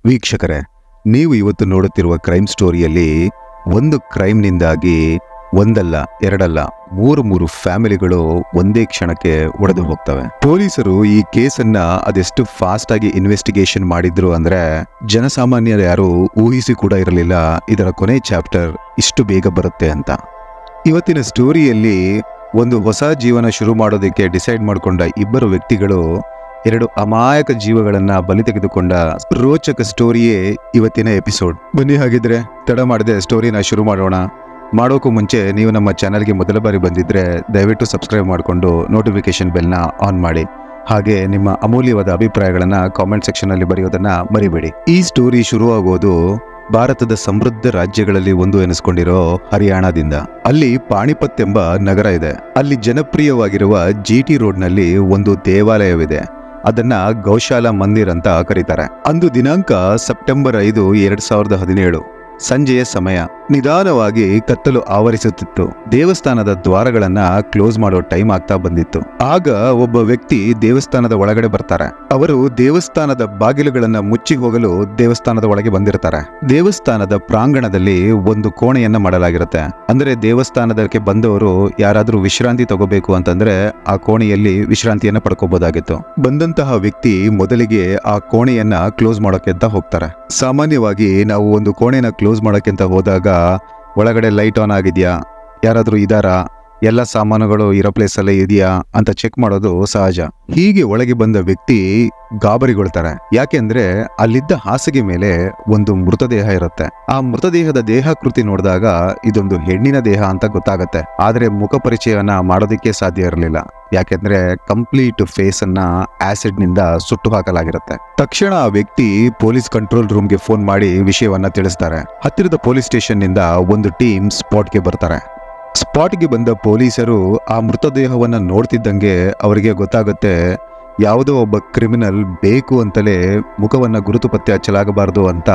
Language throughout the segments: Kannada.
ವೀಕ್ಷಕರೇ, ನೀವು ಇವತ್ತು ನೋಡುತ್ತಿರುವ ಕ್ರೈಮ್ ಸ್ಟೋರಿಯಲ್ಲಿ ಒಂದು ಕ್ರೈಮ್ನಿಂದಾಗಿ ಒಂದಲ್ಲ ಎರಡಲ್ಲ ಮೂರು ಫ್ಯಾಮಿಲಿಗಳು ಒಂದೇ ಕ್ಷಣಕ್ಕೆ ಒಡೆದು ಹೋಗ್ತವೆ. ಪೊಲೀಸರು ಈ ಕೇಸನ್ನ ಅದೆಷ್ಟು ಫಾಸ್ಟ್ ಆಗಿ ಇನ್ವೆಸ್ಟಿಗೇಷನ್ ಮಾಡಿದ್ರು ಅಂದ್ರೆ ಜನಸಾಮಾನ್ಯರು ಯಾರು ಊಹಿಸಿ ಕೂಡ ಇರಲಿಲ್ಲ ಇದರ ಕೊನೆ ಚಾಪ್ಟರ್ ಇಷ್ಟು ಬೇಗ ಬರುತ್ತೆ ಅಂತ. ಇವತ್ತಿನ ಸ್ಟೋರಿಯಲ್ಲಿ ಒಂದು ಹೊಸ ಜೀವನ ಶುರು ಮಾಡೋದಕ್ಕೆ ಡಿಸೈಡ್ ಮಾಡಿಕೊಂಡ ಇಬ್ಬರು ವ್ಯಕ್ತಿಗಳು ಎರಡು ಅಮಾಯಕ ಜೀವಗಳನ್ನ ಬಲಿ ತೆಗೆದುಕೊಂಡ ರೋಚಕ ಸ್ಟೋರಿಯೇ ಇವತ್ತಿನ ಎಪಿಸೋಡ್. ಬನ್ನಿ ಹಾಗಿದ್ರೆ ತಡ ಮಾಡದೆ ಸ್ಟೋರಿನ ಶುರು ಮಾಡೋಣ. ಮಾಡೋಕ್ಕೂ ಮುಂಚೆ ನೀವು ನಮ್ಮ ಚಾನಲ್ಗೆ ಮೊದಲ ಬಾರಿ ಬಂದಿದ್ರೆ ದಯವಿಟ್ಟು ಸಬ್ಸ್ಕ್ರೈಬ್ ಮಾಡಿಕೊಂಡು ನೋಟಿಫಿಕೇಶನ್ ಬೆಲ್ನ ಆನ್ ಮಾಡಿ. ಹಾಗೆ ನಿಮ್ಮ ಅಮೂಲ್ಯವಾದ ಅಭಿಪ್ರಾಯಗಳನ್ನ ಕಾಮೆಂಟ್ ಸೆಕ್ಷನ್ ಅಲ್ಲಿ ಬರೆಯೋದನ್ನ ಮರಿಬೇಡಿ. ಈ ಸ್ಟೋರಿ ಶುರುವಾಗೋದು ಭಾರತದ ಸಮೃದ್ಧ ರಾಜ್ಯಗಳಲ್ಲಿ ಒಂದು ಎನಿಸ್ಕೊಂಡಿರೋ ಹರಿಯಾಣದಿಂದ. ಅಲ್ಲಿ ಪಾಣಿಪತ್ ಎಂಬ ನಗರ ಇದೆ. ಅಲ್ಲಿ ಜನಪ್ರಿಯವಾಗಿರುವ GT ರೋಡ್ನಲ್ಲಿ ಒಂದು ದೇವಾಲಯವಿದೆ. ಅದನ್ನ ಗೌಶಾಲಾ ಮಂದಿರ್ ಅಂತ ಕರೀತಾರೆ. ಅಂದು ದಿನಾಂಕ ಸೆಪ್ಟೆಂಬರ್ 5, 2017 ಸಂಜೆಯ ಸಮಯ. ನಿಧಾನವಾಗಿ ಕತ್ತಲು ಆವರಿಸುತ್ತಿತ್ತು. ದೇವಸ್ಥಾನದ ದ್ವಾರಗಳನ್ನ ಕ್ಲೋಸ್ ಮಾಡೋ ಟೈಮ್ ಆಗ್ತಾ ಬಂದಿತ್ತು. ಆಗ ಒಬ್ಬ ವ್ಯಕ್ತಿ ದೇವಸ್ಥಾನದ ಒಳಗಡೆ ಬರ್ತಾರೆ. ಅವರು ದೇವಸ್ಥಾನದ ಬಾಗಿಲುಗಳನ್ನ ಮುಚ್ಚಿ ಹೋಗಲು ದೇವಸ್ಥಾನದ ಒಳಗೆ ಬಂದಿರ್ತಾರೆ. ದೇವಸ್ಥಾನದ ಪ್ರಾಂಗಣದಲ್ಲಿ ಒಂದು ಕೋಣೆಯನ್ನ ಮಾಡಲಾಗಿರುತ್ತೆ. ಅಂದ್ರೆ ದೇವಸ್ಥಾನದಕ್ಕೆ ಬಂದವರು ಯಾರಾದ್ರೂ ವಿಶ್ರಾಂತಿ ತಗೋಬೇಕು ಅಂತಂದ್ರೆ ಆ ಕೋಣೆಯಲ್ಲಿ ವಿಶ್ರಾಂತಿಯನ್ನ ಪಡ್ಕೋಬಹುದಾಗಿತ್ತು. ಬಂದಂತಹ ವ್ಯಕ್ತಿ ಮೊದಲಿಗೆ ಆ ಕೋಣೆಯನ್ನ ಕ್ಲೋಸ್ ಮಾಡೋಕೆ ಅಂತ ಹೋಗ್ತಾರೆ. ಸಾಮಾನ್ಯವಾಗಿ ನಾವು ಒಂದು ಕೋಣೆನ ಕ್ಲೋಸ್ ಮಾಡೋಕೆ ಅಂತ ಹೋದಾಗ ಒಳಗಡೆ ಲೈಟ್ ಆನ್ ಆಗಿದ್ಯಾ, ಯಾರಾದ್ರೂ ಇದಾರಾ, ಎಲ್ಲ ಸಾಮಾನುಗಳು ಇರೋ ಪ್ಲೇಸ್ ಅಲ್ಲೇ ಇದೆಯಾ ಅಂತ ಚೆಕ್ ಮಾಡೋದು ಸಹಜ. ಹೀಗೆ ಒಳಗೆ ಬಂದ ವ್ಯಕ್ತಿ ಗಾಬರಿಗೊಳ್ತಾರೆ. ಯಾಕೆಂದ್ರೆ ಅಲ್ಲಿದ್ದ ಹಾಸಿಗೆ ಮೇಲೆ ಒಂದು ಮೃತದೇಹ ಇರುತ್ತೆ. ಆ ಮೃತದೇಹದ ದೇಹಾಕೃತಿ ನೋಡಿದಾಗ ಇದೊಂದು ಹೆಣ್ಣಿನ ದೇಹ ಅಂತ ಗೊತ್ತಾಗತ್ತೆ. ಆದ್ರೆ ಮುಖ ಪರಿಚಯವನ್ನ ಮಾಡೋದಿಕ್ಕೆ ಸಾಧ್ಯ ಇರಲಿಲ್ಲ. ಯಾಕೆಂದ್ರೆ ಕಂಪ್ಲೀಟ್ ಫೇಸ್ ಅನ್ನ ಆಸಿಡ್ ನಿಂದ ಸುಟ್ಟು ಹಾಕಲಾಗಿರುತ್ತೆ. ತಕ್ಷಣ ಆ ವ್ಯಕ್ತಿ ಪೊಲೀಸ್ ಕಂಟ್ರೋಲ್ ರೂಮ್ಗೆ ಫೋನ್ ಮಾಡಿ ವಿಷಯವನ್ನ ತಿಳಿಸ್ತಾರೆ. ಹತ್ತಿರದ ಪೊಲೀಸ್ ಸ್ಟೇಷನ್ ನಿಂದ ಒಂದು ಟೀಮ್ ಸ್ಪಾಟ್ಗೆ ಬರ್ತಾರೆ. ಸ್ಪಾಟ್ಗೆ ಬಂದ ಪೊಲೀಸರು ಆ ಮೃತದೇಹವನ್ನ ನೋಡ್ತಿದ್ದಂಗೆ ಅವರಿಗೆ ಗೊತ್ತಾಗುತ್ತೆ ಯಾವುದೋ ಒಬ್ಬ ಕ್ರಿಮಿನಲ್ ಬೇಕು ಅಂತಲೇ ಮುಖವನ್ನ ಗುರುತು ಪತ್ತೆ ಹಚ್ಚಲಾಗಬಾರದು ಅಂತ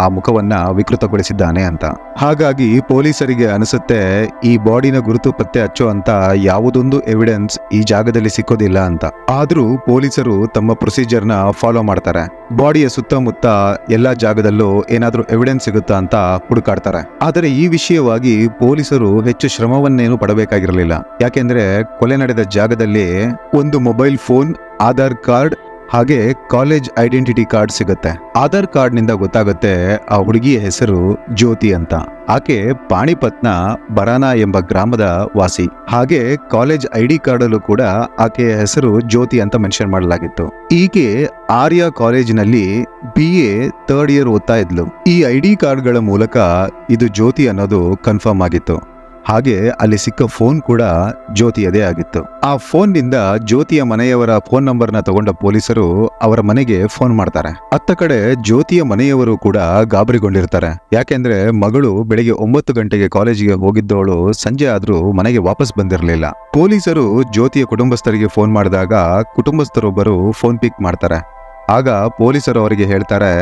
ಆ ಮುಖವನ್ನ ವಿಕೃತಗೊಳಿಸಿದ್ದಾನೆ ಅಂತ. ಹಾಗಾಗಿ ಪೊಲೀಸರಿಗೆ ಅನಿಸುತ್ತೆ ಈ ಬಾಡಿನ ಗುರುತು ಪತ್ತೆ ಹಚ್ಚೋ ಅಂತ ಯಾವುದೊಂದು ಎವಿಡೆನ್ಸ್ ಈ ಜಾಗದಲ್ಲಿ ಸಿಕ್ಕೋದಿಲ್ಲ ಅಂತ. ಆದ್ರೂ ಪೊಲೀಸರು ತಮ್ಮ ಪ್ರೊಸೀಜರ್ನ ಫಾಲೋ ಮಾಡ್ತಾರೆ. ಬಾಡಿಯ ಸುತ್ತಮುತ್ತ ಎಲ್ಲಾ ಜಾಗದಲ್ಲೂ ಏನಾದ್ರೂ ಎವಿಡೆನ್ಸ್ ಸಿಗುತ್ತಾ ಅಂತ ಹುಡುಕಾಡ್ತಾರೆ. ಆದರೆ ಈ ವಿಷಯವಾಗಿ ಪೊಲೀಸರು ಹೆಚ್ಚು ಶ್ರಮವನ್ನೇನು ಪಡಬೇಕಾಗಿರಲಿಲ್ಲ. ಯಾಕೆಂದ್ರೆ ಕೊಲೆ ನಡೆದ ಜಾಗದಲ್ಲಿ ಒಂದು ಮೊಬೈಲ್ ಫೋನ್, ಆಧಾರ್ ಕಾರ್ಡ್ ಹಾಗೆ ಕಾಲೇಜ್ ಐಡೆಂಟಿಟಿ ಕಾರ್ಡ್ ಸಿಗುತ್ತೆ. ಆಧಾರ್ ಕಾರ್ಡ್ ನಿಂದ ಗೊತ್ತಾಗುತ್ತೆ ಆ ಹುಡುಗಿಯ ಹೆಸರು ಜ್ಯೋತಿ ಅಂತ. ಆಕೆ ಪಾಣಿಪತ್ನ ಬರಾನಾ ಎಂಬ ಗ್ರಾಮದ ವಾಸಿ. ಹಾಗೆ ಕಾಲೇಜ್ ID ಕಾರ್ಡ್ ಅಲ್ಲೂ ಕೂಡ ಆಕೆಯ ಹೆಸರು ಜ್ಯೋತಿ ಅಂತ ಮೆನ್ಷನ್ ಮಾಡಲಾಗಿತ್ತು. ಈಕೆ ಆರ್ಯ ಕಾಲೇಜಿನಲ್ಲಿ BA 3rd ಇಯರ್ ಓದ್ತಾ ಇದ್ಲು. ಈ ID ಕಾರ್ಡ್ಗಳ ಮೂಲಕ ಇದು ಜ್ಯೋತಿ ಅನ್ನೋದು ಕನ್ಫರ್ಮ್ ಆಗಿತ್ತು. ಹಾಗೆ ಅಲ್ಲಿ ಸಿಕ್ಕ ಫೋನ್ ಕೂಡ ಜ್ಯೋತಿಯದೇ ಆಗಿತ್ತು. ಆ ಫೋನ್ ನಿಂದ ಜ್ಯೋತಿಯ ಮನೆಯವರ ಫೋನ್ ನಂಬರ್ನ ತಗೊಂಡ ಪೊಲೀಸರು ಅವರ ಮನೆಗೆ ಫೋನ್ ಮಾಡ್ತಾರೆ. ಅತ್ತ ಕಡೆ ಜ್ಯೋತಿಯ ಮನೆಯವರು ಕೂಡ ಗಾಬರಿಗೊಂಡಿರ್ತಾರೆ. ಯಾಕೆಂದ್ರೆ ಮಗಳು ಬೆಳಿಗ್ಗೆ 9 ಗಂಟೆಗೆ ಕಾಲೇಜಿಗೆ ಹೋಗಿದ್ದವಳು ಸಂಜೆ ಆದ್ರೂ ಮನೆಗೆ ವಾಪಸ್ ಬಂದಿರಲಿಲ್ಲ. ಪೊಲೀಸರು ಜ್ಯೋತಿಯ ಕುಟುಂಬಸ್ಥರಿಗೆ ಫೋನ್ ಮಾಡಿದಾಗ ಕುಟುಂಬಸ್ಥರೊಬ್ಬರು ಫೋನ್ ಪಿಕ್ ಮಾಡ್ತಾರೆ. ಆಗ ಪೊಲೀಸರು ಅವರಿಗೆ ಹೇಳ್ತಾರೆ,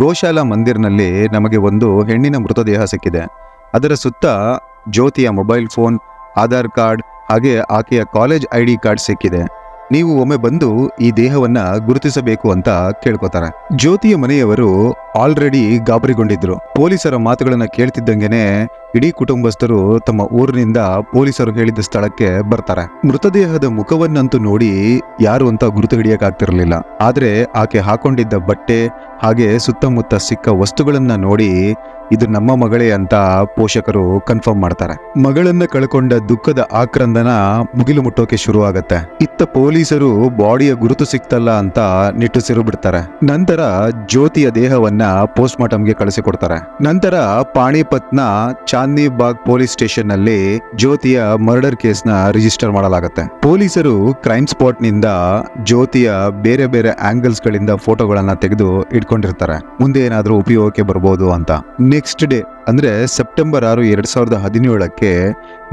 ಗೋಶಾಲಾ ಮಂದಿರ್ನಲ್ಲಿ ನಮಗೆ ಒಂದು ಹೆಣ್ಣಿನ ಮೃತದೇಹ ಸಿಕ್ಕಿದೆ. ಅದರ ಸುತ್ತ ಜ್ಯೋತಿಯ ಮೊಬೈಲ್ ಫೋನ್, ಆಧಾರ್ ಕಾರ್ಡ್ ಹಾಗೆ ಆಕೆಯ ಕಾಲೇಜ್ ID ಕಾರ್ಡ್ ಸಿಕ್ಕಿದೆ. ನೀವು ಒಮ್ಮೆ ಬಂದು ಈ ದೇಹವನ್ನ ಗುರುತಿಸಬೇಕು ಅಂತ ಕೇಳ್ಕೊತಾರೆ. ಜ್ಯೋತಿಯ ಮನೆಯವರು ಆಲ್ರೆಡಿ ಗಾಬರಿಗೊಂಡಿದ್ರು. ಪೊಲೀಸರ ಮಾತುಗಳನ್ನ ಕೇಳ್ತಿದ್ದಂಗೆನೆ ಇಡೀ ಕುಟುಂಬಸ್ಥರು ತಮ್ಮ ಊರಿನಿಂದ ಪೊಲೀಸರು ಹೇಳಿದ ಸ್ಥಳಕ್ಕೆ ಬರ್ತಾರೆ. ಮೃತದೇಹದ ಮುಖವನ್ನಂತೂ ನೋಡಿ ಯಾರು ಅಂತ ಗುರುತು ಹಿಡಿಯಕ್ಕಾಗ್ತಿರ್ಲಿಲ್ಲ. ಆದ್ರೆ ಆಕೆ ಹಾಕೊಂಡಿದ್ದ ಬಟ್ಟೆ ಹಾಗೆ ಸುತ್ತಮುತ್ತ ಸಿಕ್ಕ ವಸ್ತುಗಳನ್ನ ನೋಡಿ ಇದು ನಮ್ಮ ಮಗಳೇ ಅಂತ ಪೋಷಕರು ಕನ್ಫರ್ಮ್ ಮಾಡ್ತಾರೆ. ಮಗಳನ್ನ ಕಳ್ಕೊಂಡ ದುಃಖದ ಆಕ್ರಂದನ ಮುಗಿಲು ಮುಟ್ಟೋಕೆ ಶುರು ಆಗತ್ತೆ. ಇತ್ತ ಪೊಲೀಸರು ಬಾಡಿಯ ಗುರುತು ಸಿಕ್ತಲ್ಲ ಅಂತ ನಿಟ್ಟುಸಿರು ಬಿಡ್ತಾರೆ. ನಂತರ ಜ್ಯೋತಿಯ ದೇಹವನ್ನ ಪೋಸ್ಟ್ ಮಾರ್ಟಂಗೆ ಕಳಿಸಿಕೊಡ್ತಾರೆ. ನಂತರ ಪಾಣಿಪತ್ನ ಚಾಂದ್ನಿ ಬಾಗ್ ಪೊಲೀಸ್ ಸ್ಟೇಷನ್ ನಲ್ಲಿ ಜ್ಯೋತಿಯ ಮರ್ಡರ್ ಕೇಸ್ ನ ರಿಜಿಸ್ಟರ್ ಮಾಡಲಾಗುತ್ತೆ. ಪೊಲೀಸರು ಕ್ರೈಮ್ ಸ್ಪಾಟ್ ನಿಂದ ಜ್ಯೋತಿಯ ಬೇರೆ ಬೇರೆ ಆಂಗಲ್ಸ್ ಗಳಿಂದ ಫೋಟೋಗಳನ್ನ ತೆಗೆದು ಇಟ್ಕೊಂಡಿರ್ತಾರೆ. ಮುಂದೆ ಏನಾದ್ರೂ ಉಪಯೋಗಕ್ಕೆ ಬರ್ಬೋದು ಅಂತ. ನೆಕ್ಸ್ಟ್ ಡೇ ಅಂದ್ರೆ ಸೆಪ್ಟೆಂಬರ್ 6, 2017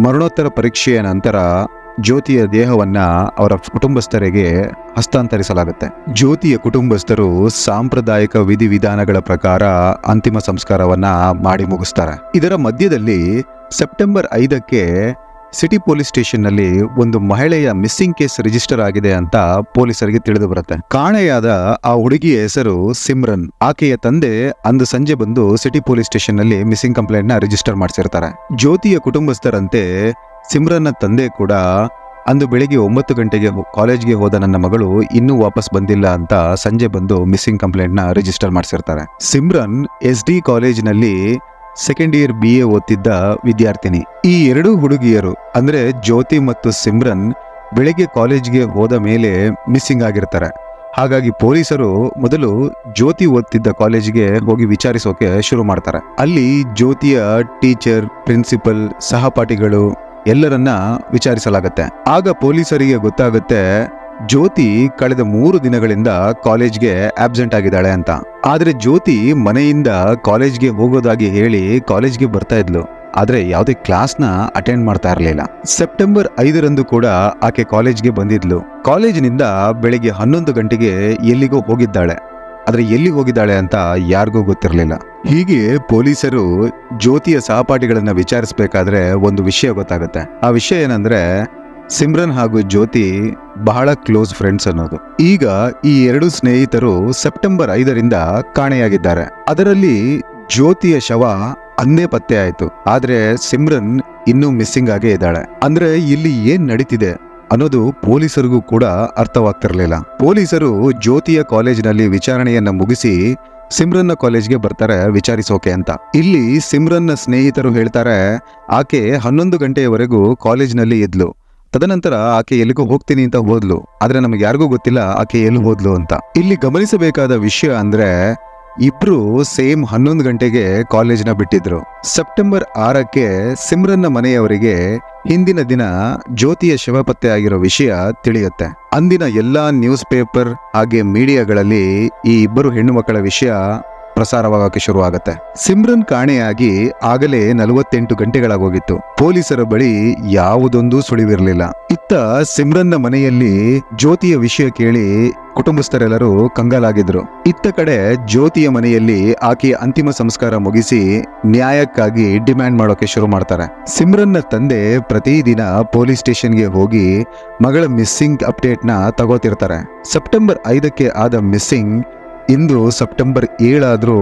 ಮರಣೋತ್ತರ ಪರೀಕ್ಷೆಯ ನಂತರ ಜ್ಯೋತಿಯ ದೇಹವನ್ನ ಅವರ ಕುಟುಂಬಸ್ಥರಿಗೆ ಹಸ್ತಾಂತರಿಸಲಾಗುತ್ತೆ. ಜ್ಯೋತಿಯ ಕುಟುಂಬಸ್ಥರು ಸಾಂಪ್ರದಾಯಿಕ ವಿಧಿವಿಧಾನಗಳ ಪ್ರಕಾರ ಅಂತಿಮ ಸಂಸ್ಕಾರವನ್ನ ಮಾಡಿ ಮುಗಿಸ್ತಾರೆ. ಇದರ ಮಧ್ಯದಲ್ಲಿ ಸೆಪ್ಟೆಂಬರ್ 5ಕ್ಕೆ ಸಿಟಿ ಪೊಲೀಸ್ ಸ್ಟೇಷನ್ ನಲ್ಲಿ ಒಂದು ಮಹಿಳೆಯ ಮಿಸ್ಸಿಂಗ್ ಕೇಸ್ ರಿಜಿಸ್ಟರ್ ಆಗಿದೆ ಅಂತ ಪೊಲೀಸರಿಗೆ ತಿಳಿದು ಬರುತ್ತೆ. ಕಾಣೆಯಾದ ಆ ಹುಡುಗಿಯ ಹೆಸರು ಸಿಮ್ರನ್. ಆಕೆಯ ತಂದೆ ಅಂದು ಸಂಜೆ ಬಂದು ಸಿಟಿ ಪೊಲೀಸ್ ಸ್ಟೇಷನ್ ನಲ್ಲಿ ಮಿಸ್ಸಿಂಗ್ ಕಂಪ್ಲೇಂಟ್ ನ ರಿಜಿಸ್ಟರ್ ಮಾಡಿಸಿರ್ತಾರೆ. ಜ್ಯೋತಿಯ ಕುಟುಂಬಸ್ಥರಂತೆ ಸಿಮ್ರನ್ನ ತಂದೆ ಕೂಡ ಅಂದು ಬೆಳಿಗ್ಗೆ 9 ಗಂಟೆಗೆ ಕಾಲೇಜ್ಗೆ ಹೋದ ನನ್ನ ಮಗಳು ಇನ್ನೂ ವಾಪಸ್ ಬಂದಿಲ್ಲ ಅಂತ ಸಂಜೆ ಬಂದು ಮಿಸ್ಸಿಂಗ್ ಕಂಪ್ಲೇಂಟ್ ನ ರಿಜಿಸ್ಟರ್ ಮಾಡಿಸಿರ್ತಾರೆ. ಸಿಮ್ರನ್ SD ಕಾಲೇಜಿನಲ್ಲಿ ಸೆಕೆಂಡ್ ಇಯರ್ BA ಓದ್ತಿದ್ದ ವಿದ್ಯಾರ್ಥಿನಿ. ಈ ಎರಡೂ ಹುಡುಗಿಯರು ಅಂದ್ರೆ ಜ್ಯೋತಿ ಮತ್ತು ಸಿಮ್ರನ್ ಬೆಳಿಗ್ಗೆ ಕಾಲೇಜ್ಗೆ ಹೋದ ಮೇಲೆ ಮಿಸ್ಸಿಂಗ್ ಆಗಿರ್ತಾರೆ. ಹಾಗಾಗಿ ಪೊಲೀಸರು ಮೊದಲು ಜ್ಯೋತಿ ಓದ್ತಿದ್ದ ಕಾಲೇಜಿಗೆ ಹೋಗಿ ವಿಚಾರಿಸೋಕೆ ಶುರು ಮಾಡ್ತಾರೆ. ಅಲ್ಲಿ ಜ್ಯೋತಿಯ ಟೀಚರ್, ಪ್ರಿನ್ಸಿಪಲ್, ಸಹಪಾಠಿಗಳು ಎಲ್ಲರನ್ನ ವಿಚಾರಿಸಲಾಗತ್ತೆ. ಆಗ ಪೊಲೀಸರಿಗೆ ಗೊತ್ತಾಗುತ್ತೆ ಜ್ಯೋತಿ ಕಳೆದ 3 ದಿನಗಳಿಂದ ಕಾಲೇಜ್ಗೆ ಆಬ್ಸೆಂಟ್ ಆಗಿದ್ದಾಳೆ ಅಂತ. ಆದ್ರೆ ಜ್ಯೋತಿ ಮನೆಯಿಂದ ಕಾಲೇಜ್ಗೆ ಹೋಗೋದಾಗಿ ಹೇಳಿ ಕಾಲೇಜ್ಗೆ ಬರ್ತಾ ಇದ್ಲು. ಆದ್ರೆ ಯಾವುದೇ ಕ್ಲಾಸ್ನ ಅಟೆಂಡ್ ಮಾಡ್ತಾ ಇರಲಿಲ್ಲ. ಸೆಪ್ಟೆಂಬರ್ 5ರಂದು ಕೂಡ ಆಕೆ ಕಾಲೇಜ್ಗೆ ಬಂದಿದ್ಲು. ಕಾಲೇಜಿನಿಂದ ಬೆಳಿಗ್ಗೆ 11 ಗಂಟೆಗೆ ಎಲ್ಲಿಗೋ ಹೋಗಿದ್ದಾಳೆ. ಆದ್ರೆ ಎಲ್ಲಿ ಹೋಗಿದ್ದಾಳೆ ಅಂತ ಯಾರಿಗೂ ಗೊತ್ತಿರಲಿಲ್ಲ. ಹೀಗೆ ಪೊಲೀಸರು ಜ್ಯೋತಿಯ ಸಹಪಾಠಿಗಳನ್ನ ವಿಚಾರಿಸಬೇಕಾದ್ರೆ ಒಂದು ವಿಷಯ ಗೊತ್ತಾಗುತ್ತೆ. ಆ ವಿಷಯ ಏನಂದ್ರೆ ಸಿಮ್ರನ್ ಹಾಗೂ ಜ್ಯೋತಿ ಬಹಳ ಕ್ಲೋಸ್ ಫ್ರೆಂಡ್ಸ್ ಅನ್ನೋದು. ಈಗ ಈ ಎರಡು ಸ್ನೇಹಿತರು ಸೆಪ್ಟೆಂಬರ್ 5ರಿಂದ ಕಾಣೆಯಾಗಿದ್ದಾರೆ. ಅದರಲ್ಲಿ ಜ್ಯೋತಿಯ ಶವ ಅಂದೇ ಪತ್ತೆ ಆಯ್ತು. ಆದ್ರೆ ಸಿಮ್ರನ್ ಇನ್ನೂ ಮಿಸ್ಸಿಂಗ್ ಆಗೇ ಇದ್ದಾಳೆ. ಅಂದ್ರೆ ಇಲ್ಲಿ ಏನ್ ನಡೀತಿದೆ ಅನ್ನೋದು ಪೊಲೀಸರಿಗೂ ಕೂಡ ಅರ್ಥವಾಗ್ತಿರ್ಲಿಲ್ಲ. ಪೊಲೀಸರು ಜ್ಯೋತಿಯ ಕಾಲೇಜಿನಲ್ಲಿ ವಿಚಾರಣೆಯನ್ನ ಮುಗಿಸಿ ಸಿಮ್ರನ್ನ ಕಾಲೇಜ್ಗೆ ಬರ್ತಾರೆ ವಿಚಾರಿಸೋಕೆ ಅಂತ. ಇಲ್ಲಿ ಸಿಮ್ರನ್ನ ಸ್ನೇಹಿತರು ಹೇಳ್ತಾರೆ ಆಕೆ 11 ಗಂಟೆಯವರೆಗೂ ಕಾಲೇಜ್ನಲ್ಲಿ ಇದ್ಲು. ತದನಂತರ ಆಕೆ ಎಲ್ಲಿಗೂ ಹೋಗ್ತೀನಿ ಅಂತ ಹೋದ್ಲು. ಆದ್ರೆ ನಮಗೆ ಯಾರಿಗೂ ಗೊತ್ತಿಲ್ಲ ಆಕೆ ಎಲ್ಲಿ ಹೋದ್ಲು ಅಂತ. ಇಲ್ಲಿ ಗಮನಿಸಬೇಕಾದ ವಿಷಯ ಅಂದ್ರೆ ಇಬ್ರು ಸೇಮ್ 11 ಗಂಟೆಗೆ ಕಾಲೇಜ್ನ ಬಿಟ್ಟಿದ್ರು. ಸೆಪ್ಟೆಂಬರ್ 6ಕ್ಕೆ ಸಿಮ್ರನ್ನ ಮನೆಯವರಿಗೆ ಹಿಂದಿನ ದಿನ ಜ್ಯೋತಿಯ ಶವ ಪತ್ತೆ ಆಗಿರೋ ವಿಷಯ ತಿಳಿಯುತ್ತೆ. ಅಂದಿನ ಎಲ್ಲಾ ನ್ಯೂಸ್ ಪೇಪರ್ ಹಾಗೆ ಮೀಡಿಯಾಗಳಲ್ಲಿ ಈ ಇಬ್ಬರು ಹೆಣ್ಣು ಮಕ್ಕಳ ವಿಷಯ ಪ್ರಸಾರವಾಗಕ್ಕೆ ಶುರುವಾಗುತ್ತೆ. ಸಿಮ್ರನ್ ಕಾಣೆಯಾಗಿ ಆಗಲೇ 48 ಗಂಟೆಗಳಾಗೋಗಿತ್ತು. ಪೊಲೀಸರ ಬಳಿ ಯಾವುದೊಂದು ಸುಳಿವಿರಲಿಲ್ಲ. ಇತ್ತ ಸಿಮ್ರನ್ನ ಮನೆಯಲ್ಲಿ ಜ್ಯೋತಿಯ ವಿಷಯ ಕೇಳಿ ಕುಟುಂಬಸ್ಥರೆಲ್ಲರೂ ಕಂಗಾಲಾಗಿದ್ರು. ಇತ್ತ ಕಡೆ ಜ್ಯೋತಿಯ ಮನೆಯಲ್ಲಿ ಆಕೆಯ ಅಂತಿಮ ಸಂಸ್ಕಾರ ಮುಗಿಸಿ ನ್ಯಾಯಕ್ಕಾಗಿ ಡಿಮ್ಯಾಂಡ್ ಮಾಡೋಕೆ ಶುರು ಮಾಡ್ತಾರೆ. ಸಿಮ್ರನ್ನ ತಂದೆ ಪ್ರತಿದಿನ ಪೊಲೀಸ್ ಸ್ಟೇಷನ್ಗೆ ಹೋಗಿ ಮಗಳ ಮಿಸ್ಸಿಂಗ್ ಅಪ್ಡೇಟ್ನ ತಗೋತಿರ್ತಾರೆ. ಸೆಪ್ಟೆಂಬರ್ 5ಕ್ಕೆ ಆದ ಮಿಸ್ಸಿಂಗ್ ಇಂದು ಸೆಪ್ಟೆಂಬರ್ 7 ಆದ್ರೂ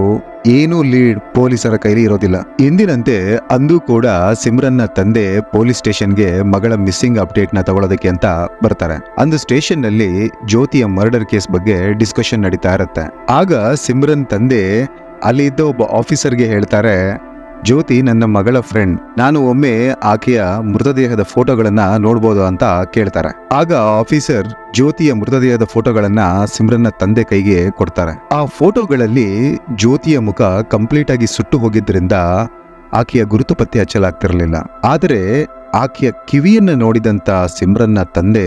ಏನೂ ಲೀಡ್ ಪೊಲೀಸರ ಕೈಲಿ ಇರೋದಿಲ್ಲ. ಎಂದಿನಂತೆ ಅಂದು ಕೂಡ ಸಿಮ್ರನ್ನ ತಂದೆ ಪೊಲೀಸ್ ಸ್ಟೇಷನ್ಗೆ ಮಗಳ ಮಿಸ್ಸಿಂಗ್ ಅಪ್ಡೇಟ್ ನ ತಗೊಳ್ಳೋದಕ್ಕೆ ಅಂತ ಬರ್ತಾರೆ. ಅಂದು ಸ್ಟೇಷನ್ ನಲ್ಲಿ ಜ್ಯೋತಿಯ ಮರ್ಡರ್ ಕೇಸ್ ಬಗ್ಗೆ ಡಿಸ್ಕಷನ್ ನಡೀತಾ ಇರುತ್ತೆ. ಆಗ ಸಿಮ್ರನ್ ತಂದೆ ಅಲ್ಲಿ ಇದ್ದ ಒಬ್ಬ ಆಫೀಸರ್ಗೆ ಹೇಳ್ತಾರೆ, ಜ್ಯೋತಿ ನನ್ನ ಮಗಳ ಫ್ರೆಂಡ್, ನಾನು ಒಮ್ಮೆ ಆಕೆಯ ಮೃತದೇಹದ ಫೋಟೋಗಳನ್ನ ನೋಡ್ಬೋದು ಅಂತ ಕೇಳ್ತಾರೆ. ಆಗ ಆಫೀಸರ್ ಜ್ಯೋತಿಯ ಮೃತದೇಹದ ಫೋಟೋಗಳನ್ನ ಸಿಮ್ರನ್ನ ತಂದೆ ಕೈಗೆ ಕೊಡ್ತಾರೆ. ಆ ಫೋಟೋಗಳಲ್ಲಿ ಜ್ಯೋತಿಯ ಮುಖ ಕಂಪ್ಲೀಟ್ ಆಗಿ ಸುಟ್ಟು ಹೋಗಿದ್ರಿಂದ ಆಕೆಯ ಗುರುತು ಪತ್ತೆ ಹಚ್ಚಲಾಗ್ತಿರ್ಲಿಲ್ಲ. ಆದರೆ ಆಕೆಯ ಕಿವಿಯನ್ನ ನೋಡಿದಂತ ಸಿಮ್ರನ್ನ ತಂದೆ